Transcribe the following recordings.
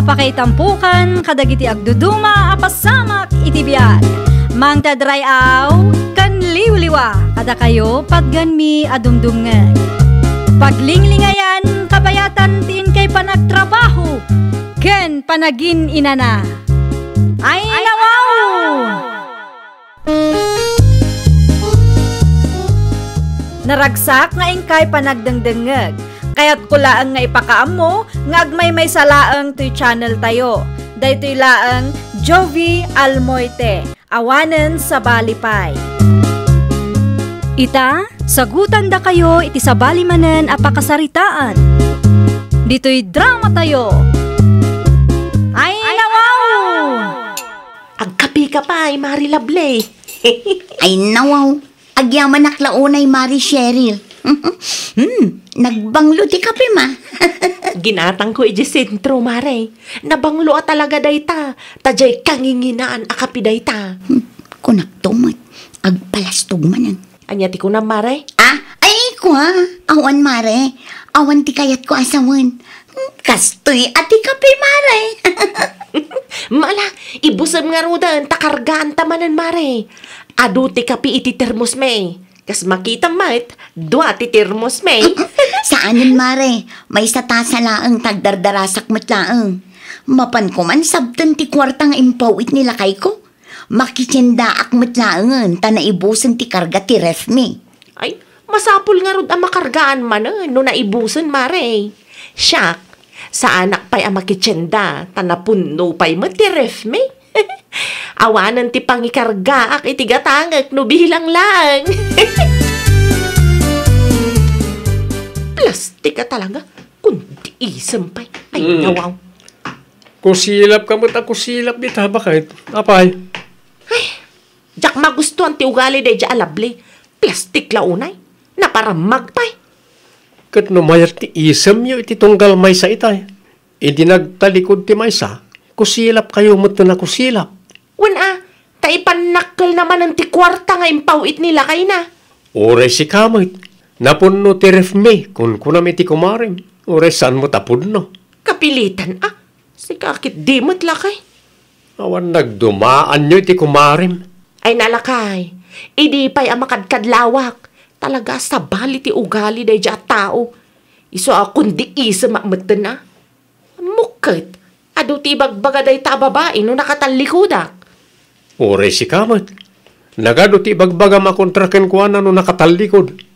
Apakaitampukan kadagiti agduduma apasamak iti biag. Mangtadrayaw kan liwliwa kada kayo pagganmi adumdumngeg. Paglinglingayan kabayatan tiin kay panagtrabaho ken panagin inana. Ay nawaw! Naragsak nga ingkay panagdengdengeg. Kaya't kulaang nga ipakaam mo nga agmay salaang to'y channel tayo. Daytoy laang Jovi Almoite, awanen sa balipay. Ita, sagutan da kayo iti sabali manen apakasaritaan. Dito'y drama tayo. Ay nawaw! Agkapi ka pa ay Mari Lable. Ay nawaw, agyaman naklaunay Mari Cheryl. Nagbanglo ti kape ma. Ginatang ko iji sentro, Mare. Nabanglo a talaga dayta. Tajay kanginginaan akapi dayta. Kunak tumot, agpalastog manan. Anyati ko na, Mare. Ay ko ha. Awan Mare. Awan ti kayat ko asawan. Kastoy ati kape Mare. Mala, ibusam nga rudan, takargaan tamanan, Mare. Adu ti kapi iti termos me. Kas makita mat, dua ti termos me. Saanin Mare? May sa tasa laang tagdardarasak matlaang. Mapan ko man sabtan ti kwartang impawit nila kay ko. Makitsindaak matlaangan, tanaibusan ti karga ti ref me. Ay, masapul nga rod ang makargaan man no naibusan, Mare. Siyak, sa anak pa'y ang makitsenda, tanapuno pa'y mati ref me. Awanan ti pangikarga ak itigatangak no bilang lang. Plastik ka talaga. Kundi isampay. Ay, nawaw. Kusilap ka mo't ako silap dita. Bakit? Apay? Ay, jak magustuhan ti ugali day dya alable. Plastik launay. Na para magpay. Kat no mayar ti isam yo iti tunggal may sa itay. Idi nagtalikod ti may sa. Kusilap kayo mo't na kusilap. Wan taipanakkel naman ang ti kwarta nga impawit nila kay na. Oray si kamit. Napunno ti ref me kung kunami ti kumarim. Oray saan mo tapunno. Kapilitan si kakit di mo't lakay. Awan nagdumaan nyo ti kumarim. Ay nalakay, idi pa'y amakadkadlawak. Talaga sa bali ti ugali day dya tao. Iso akong di isa makmatan na. Mukit, adu ti bagbaga day ta babae no nakatalikodak. Oray si kamit. Nagado ti bagbaga makontraken ko na no nakatalikod.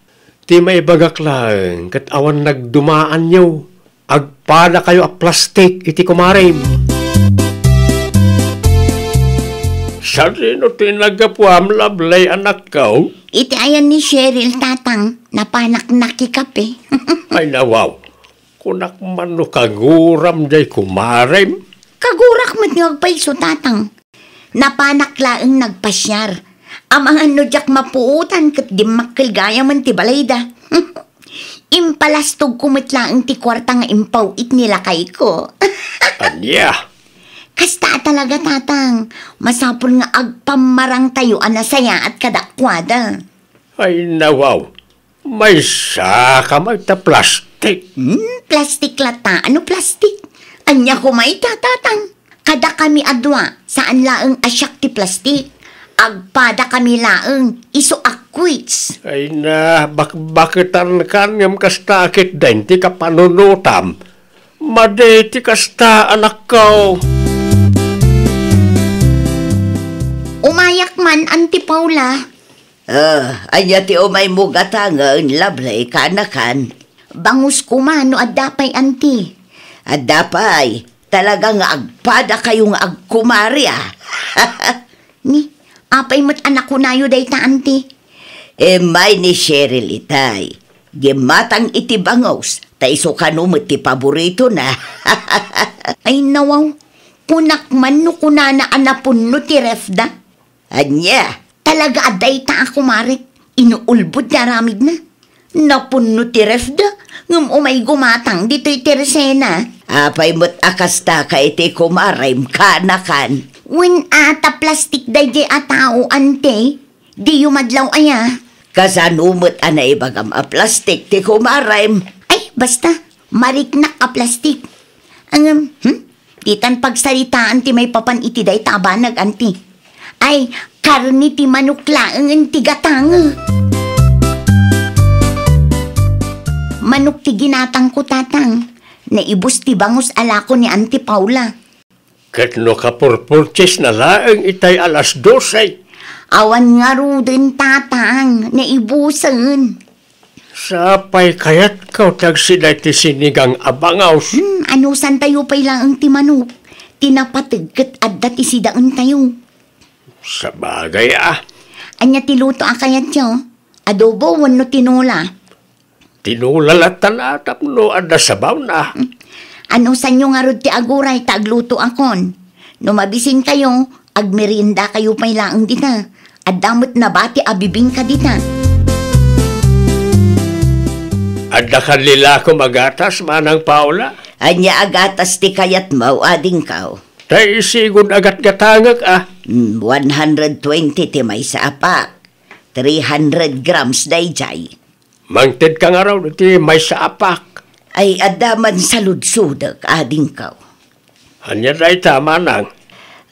Ti may bagak lang kat awan nagdumaan nyo. Agpada kayo a plastik iti kumarim. Sa sino ti nagapuam lablay anak ka? Iti ayan ni Cheryl tatang, napanak-naki kape. Ay nawaw, kunak man no kaguram jay kumarim. Kagurak mat nga agpaiso tatang. Napanaklaang nagpasyar. Amang ano jak mapuutan kat di makilgaya man ti balayda. Impalastog kumitlaang ti kwarta nga impawit nila kay ko. Anya? Kasta talaga tatang, masapul nga agpamarang tayo anasaya at kadakwada. Ay nawaw, may saka may ta plastik. Plastik lata, ano plastik? Anya kumay tatang. Kada kami adwa, saan laang asyak ti plastik? Agpada kami laang, iso akwits. Ay na, bakitan kanyam kasta akit din ti kapanunutam. Made ti kasta anak ko. Umayak man, Auntie Paula. Anya ti umay mo gatangan, lablay kanakan. Bangus ko man, no adapay, Auntie. Adapay, talaga nga agpada kayo nga agkumari Ni, apay mo't anak ko nayo day ta, Auntie. May ni Cheryl itay. Gimatang iti bangos, ta iso kanumot ti paborito na. Ay nawaw, kunak man no kunana anapun no ti refda. Anya? Talaga aday ta ako marik, inuulbod na ramid na. Napunno ti refda, ngum umay gumatang dito'y teresena. Apay mo't akasta ka iti kumarim kanakan. When ata plastik day di atao ante, di yumadlaw aya. Kasanumot anay bagam a plastik ti kumarim. Ay, basta, mariknak a plastik. Ditan pagsaritaan ti may papan iti day tabanag anti. Ay, karni ti manok laeng ti gatang. Manok ti ginatang ko tatang. Naibus ti bangus alako ni Auntie Paula. Kat no kapurpurches na laeng itay alas 12. Awan nga rudin tatang, naibusan. Sapay kayat kaw tagsilay ti sinigang abangaws. Anusan tayo pa'y lang ti manok. Tinapatagkat adda ti sidaan tayo. Sa bagay Anya ti luto akayat yo. Adobo wano tinola. Tinulalatan atap no ada sabaw na. Anusan nyo nga rod ti aguray tagluto akon. No mabisin kayo, agmerinda kayo pa'y lang dita. Adamot na bati abibing ka dita. Adda kanila ko magatas manang Paula. Anya agatas ti kayat mau ading kaw. Tay isigod agat gatangag 120 ti may sa apak. 300 grams dayjay. Mangted ka nga raw ti may sa apak. Ay adaman sa ludsudag ading kaw. Anya day tama nang.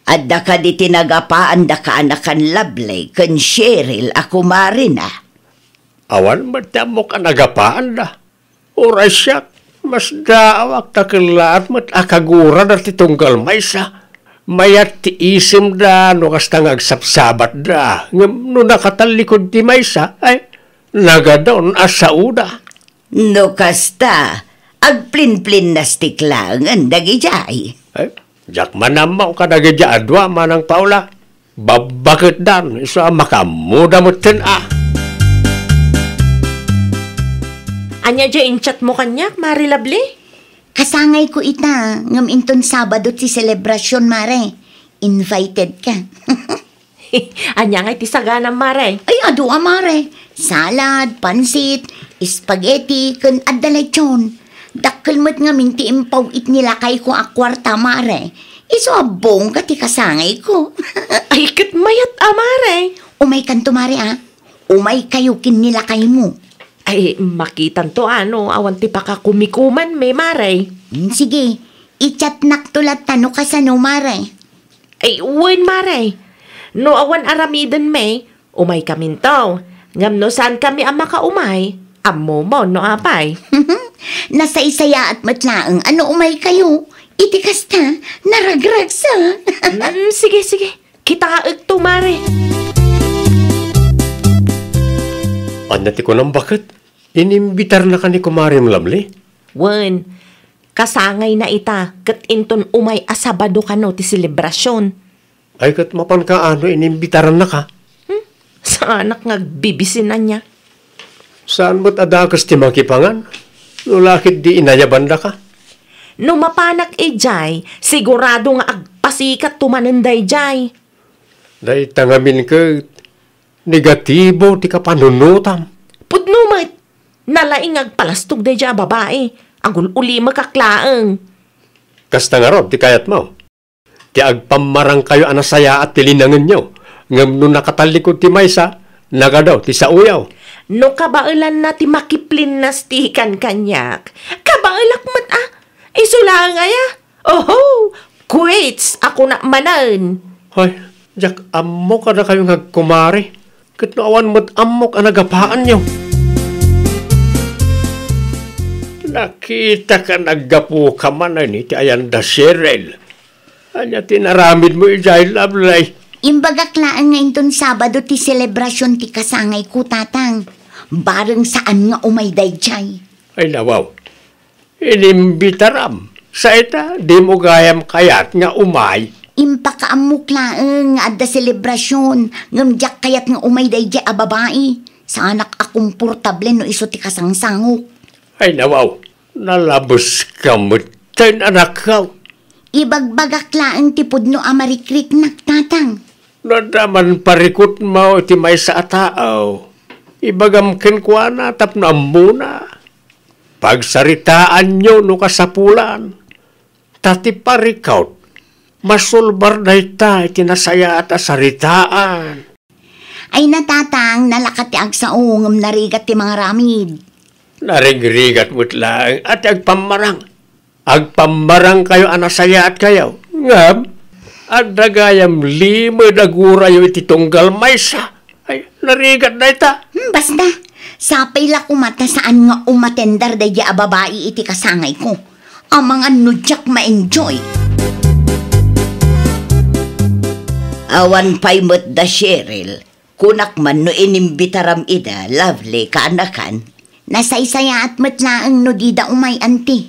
Adda ka di tinagapaan da ka anakan lablay kan Cheryl ako marina. Awan matamo ka nagapaan da. Oray siya, mas daawak takilaat mat akagura na ti tunggal may sa. Mayat ti isim da, no kasta ngagsapsabat da. No nakatalikod ti may sa, ay nagadon asauda. No kasta, agplin-plin na stiklangan dagijay. Ay, jak manamaw ka nagijadwa manang Paula. Babakit dan, isa makamuda mo tin Anya dyan chat mo kanyak, Mari Lovely? Kasangay ko ita, ngam inton Sabado ti selebrasyon, Mare. Invited ka. Anya nga iti saganang, Mare. Ay, adua, Mare. Salad, pansit, spaghetti, kan adalachon. Dakkel mo't nga minti impaw it nila kay ko akwarta, Mare. Iso abong ka ti kasangay ko. Ay, kat mayat, Mare. Umay kanto, Mare, Umay kayo kin nila kay mo. Ay, makitan to awan ti pakakumikuman me, Mare. Sige, ichat naktulat tano ka sa no, Mare. Ay, uwin, Mare. No awan aramidan me, umay kamin to. Ngam no saan kami ang makaumay, amo mo no apay. Nasa isaya at matlaang ano umay kayo. Itikas ta, naragragsa. Sige, kita kaag to, Mare. Anati ko nang bakit? Inimbitar na ka ni Kumarim Lovely? Wen, kasangay na ita, kat inton umay asabado ka no ti selebrasyon. Ay kat mapan ka inimbitaran na ka? Sa anak ngagbibisin na niya. Saan mo't adakas ti makipangan? Nulakit di inayabanda ka? No mapanak jay, sigurado nga agpasikat tumananday jay. Dahil tangamin ka, negatibo ti kapanunutam. Pudnumat, nalaing agpalastog day jay babae. Agul uli makaklaang. Kasta nga rob, ti kayat mo. Ti agpamarang kayo anasaya at tilinangan nyo. Ngam nung nakatalikod ti maysa, nagadaw ti sauyaw. No kabailan na ti makiplin na stikan kanyak. Kabailak mat Isula nga ya. Oho, quits ako na manan. Hoy, jak ammo ka na kayo ngagkumari. Kat naawan mo't ammo ka nagapaan nyo. Nakita ka naggapu ka man ni ti Ayanda Cheryl. Anya tinaramid mo ijay Lovely. Imbagaklaan nga inton Sabado ti selebrasyon ti kasangay ko tatang. Bareng saan nga umayday jay. Ay nawaw. Inimbitaram. Sa ita, di mo gayam kayat nga umay. Impakaamuklaan nga adda selebrasyon. Ngamjak kayat nga umayday jay a babae. Sa anak akong portable no iso ti kasangsangok. Ay nawaw. Nalabos ka mo. Tayo anak ka. Ibagbagaklaan ti pudno a marikrik naktatang. Nadaman parikot mo iti may sa atao. Ibagam kenkwana tapno muna. Pagsaritaan nyo no kasapulan. Tati parikaut. Masulbar na ita itinasaya at asaritaan. Ay natatang nalakat ti agsaong narigat ti mga ramid. Narigrigat mo't lang at agpamarang. Agpamarang kayo anasaya at kayo. Ngam, at dagayam lima dagurayo iti tunggal maysa. Ay, narigat na ita. Basta, sapay la kumata saan nga umatendar da ya babae iti kasangay ko. Ang mga nudyak ma-enjoy. Awan pa'y mo't da Cheryl. Kunak man no inimbitaram ida, lovely kaanakan. Nasaysaya at matlaang no di da umay anti.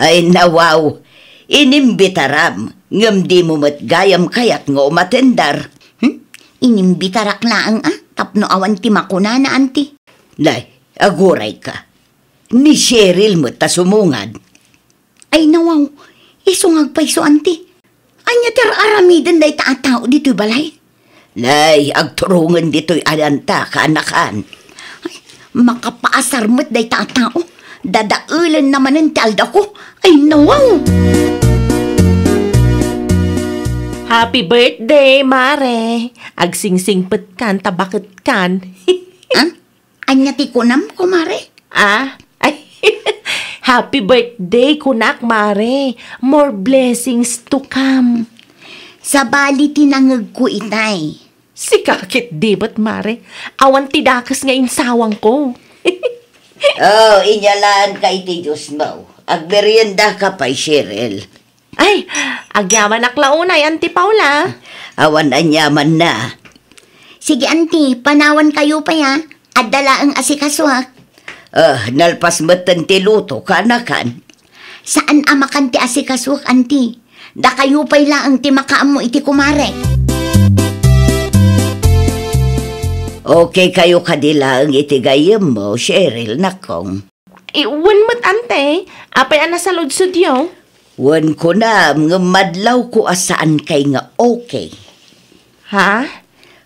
Ay nawaw, inimbitaram. Ngam di mo matgayam kayat nga umatendar. Inimbitarak laang tapno awan ti makuna na anti. Nay, aguray ka. Ni Cheryl mo ta sumungad. Ay nawaw, isungag pa iso anti. Anya ter aramiden day taatao dito'y balay. Nay, agturungan dito'y alanta kaanakan. Ay, makapaasar mo't day taatao. Dadaulan naman ang talda ko. Ay nawaw. Happy birthday, Mare. Agsingsingpet kan, tabakit kan. Anya ti kunam, kumare? Ay, happy birthday, kunak, Mare. More blessings to come. Sa bali tinangag ko itay. Si kakit di ba't, Mare? Awan tidakas nga insawang ko. Oh, inyalaan ka iti Diyos mo. Agmerienda ka pa, Cheryl. Ay, agyaman aklaunay, Auntie Paula. Awan anyaman na. Sige, anti, panawan kayo pa ya. At dala ang asikaswak. Nalpas matan ti luto kaanakan. Saan amakan ti asikaswak, anti? Da kayo pa'y laang ti makaam mo iti kumare. Okay kayo kadila ang itigayam mo, Cheryl, nakong. Iwan mo't, ante. Apay ana sa lodsod yo. Wan ko na, nga madlaw ko asaan kay nga okay. Ha?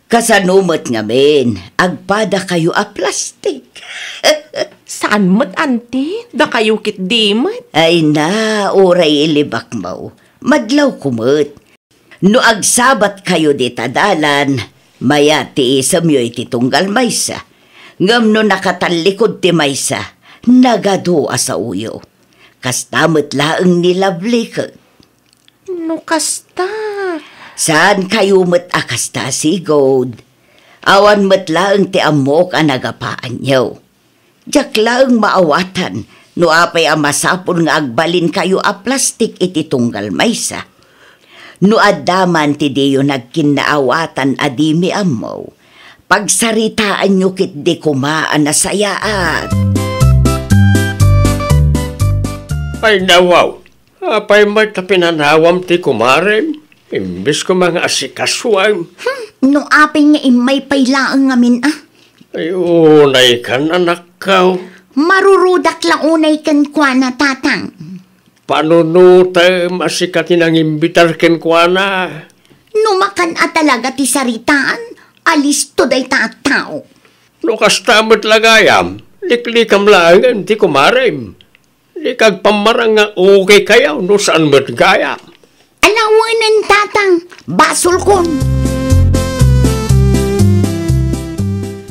Kasanumot nga men, agpada kayo a plastic. Saan mo't, ante? Da kayo kit di mo't. Ay na, oray ilibak mo. Madlaw kumot. No agsabat kayo di tadalan, maya ti isam yo iti tunggal maysa. Ngam no nakatalikod ti maysa, nagado sa uyo. Kastamot laang nilabli ka. No kasta. Saan kayo mat akasta sigod? Awan mat laang ti amok ang nagapaan nyo. Diyak laang maawatan, no apay ang masapon nga agbalin kayo a plastik iti tunggal maysa. No adaman ti diyo nagkinaawatan adimi amo. Pagsaritaan nyo kit di kumaan na sayaat. Ay nawaw, apay mo't pinanawam ti kumarem. Imbis ko mga asikaswang. No apay nga imay pa'y laang ngamin Ay unay kan anak kaw. Marurudak lang unay kan kwa na tatang. Panunuta masikatin ang imbitar ken kwa na. Numakan at talaga ti saritaan, alis to day tao. No kastamot lagayam, liklikam lang ti kumarem. Ikag pamarang nga okay kayaw no saan mo't gaya. Alawanan tatang, basol kon.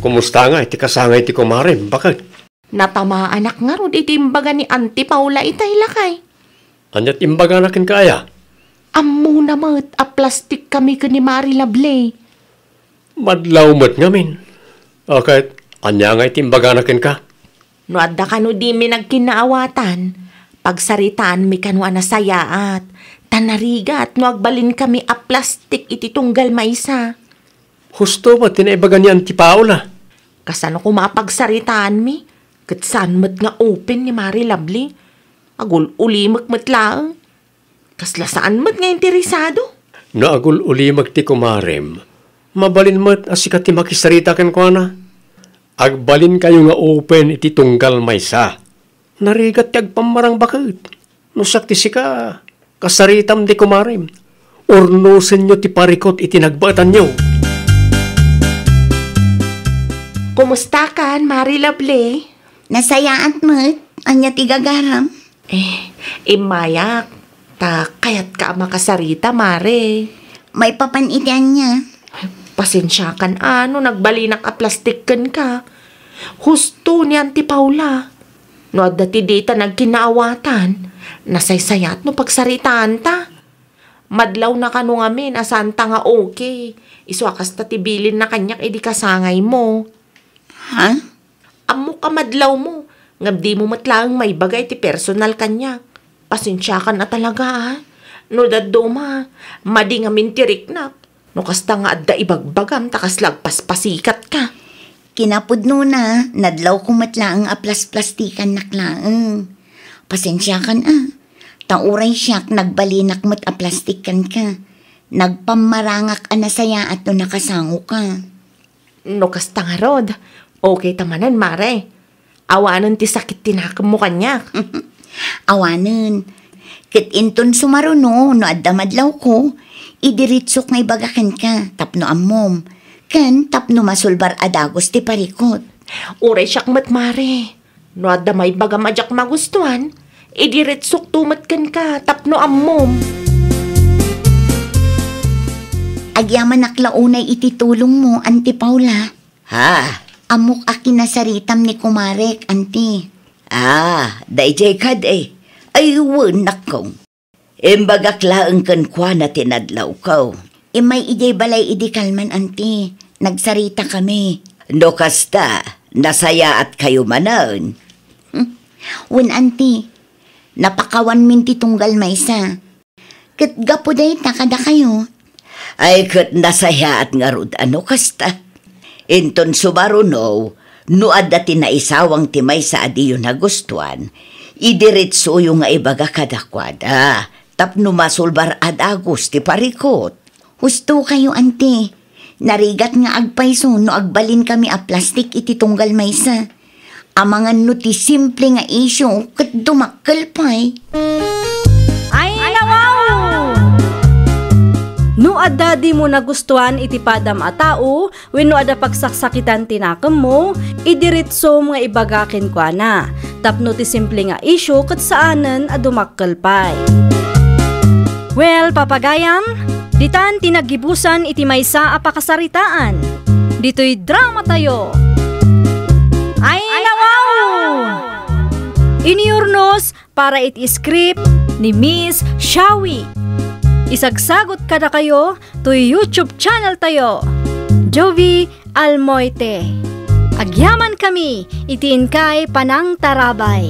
Kumusta nga iti kasangay ti kumarem? Bakit? Natama anak nga rod iti imbaga ni Auntie Paula itay lakay. Anyat imbaga nakin kaya? Ammo na mo't, a plastic kami ka ni Mari Lable. Madlaw mo't ngamin. Okay, anya nga iti imbaga nakin ka? No adda ka no di mi nagkinaawatan. Pagsaritaan mi kanwa na sayaat. Tanarigat no agbalin kami a plastik iti tunggal maysa. Husto ba tinaibaga ni Auntie Paula? Kasano ko mapagsaritaan mi? Kat saan mo't nga open ni Mari Lable? Agul ulimak matlaang. Kasla saan mo't nga interesado? No agul uli magti kumarem. Mabalin mo't asikat ti makisarita ken kwa na. Agbalin kayo nga open iti tunggal maysa. Narigat ti agpamarang bakit. No sakti sika, kasaritam di kumarem. Urnusen nyo ti parikot iti nagbaatan nyo. Kumusta kan, Mari Lable? Nasayaan mo't, anya ti gagaram. Imayak. Ta kayat ka makasarita, Mare. May papanitian niya. Pasensya kan nagbalinak a plastikan ka. Husto ni Auntie Paula. No adda ti data nagkinaawatan. nasaysayat no pagsaritaan ta. Madlaw na kano ngamin, asan ta nga okay. Iso akas ta tibilin na kanyak, edi kasangay mo. Ha? Amo ka madlaw mo, ngabdi mo matlaang may bagay ti personal kanyak. Pasensya ka na talaga ha. No daddo ma, madi ngamin tiriknap. No kasta nga adda ibagbagam, takas lagpas-pasikat ka. Kinapudno na, nadlaw ko matlaang aplas-plastikan naklaang. Pasensya kan Tauray siyak nagbalinak mo't aplastikan ka. Nagpamarangak anasaya at no nakasango ka. No kasta nga rod, okay tamanan mare. Awanan ti sakit tinakam mo kanyak. Awanan. Kit inton sumaruno, no adda madlaw ko, idiritsok nga ibagakan ka, tapno amom. Kan tapno masulbar adagos ti parikot. Uray siyak mat mare. No adda may baga majak magustuhan, idiritsok tumat kan ka, tapno amom. Agyaman naklaunay ititulong mo, Auntie Paula. Ha? Amok akinasaritam ni Kumarek, Auntie. Dayjay kad eh. Ay, wanak kong. Imbagaklaan kan kwa na tinadlaw ko. May ijay balay idikalman, Auntie. Nagsarita kami. No kasta, nasaya at kayo manan. Wen, Auntie, napakawan min ti tunggal maysa. Kat gapuday takada kayo. Ay kat nasaya at ngarud ano kasta. Inton subaruno, no adda tinaisawang timay sa adiyo na gustuan, idiritso yung nga ibaga kadakwada, tapno masulbar adagos ti parikot. Husto kayo, Auntie. Narigat nga agpayso no agbalin kami a plastik iti tunggal maysa. Amangan no ti simple nga isyo kat dumakkel pay. Ay, nawaw! No adda di mo nagustuhan iti padam a tao, wenno adda pagsaksakitan tinakam mo, idiritso nga ibagakin kwa na. Tapno ti simple nga isyo kat saanen a dumakkel pay. Well, papagayam, ditan tinagibusan iti maysa a pakasaritaan. Dito'y drama tayo. Ay, nawaw! Iniurnos para iti script ni Miss Shawi. Isagsagot kada kayo to YouTube channel tayo, Jovi Almoite. Agyaman kami, itiin kay Panang Tarabay.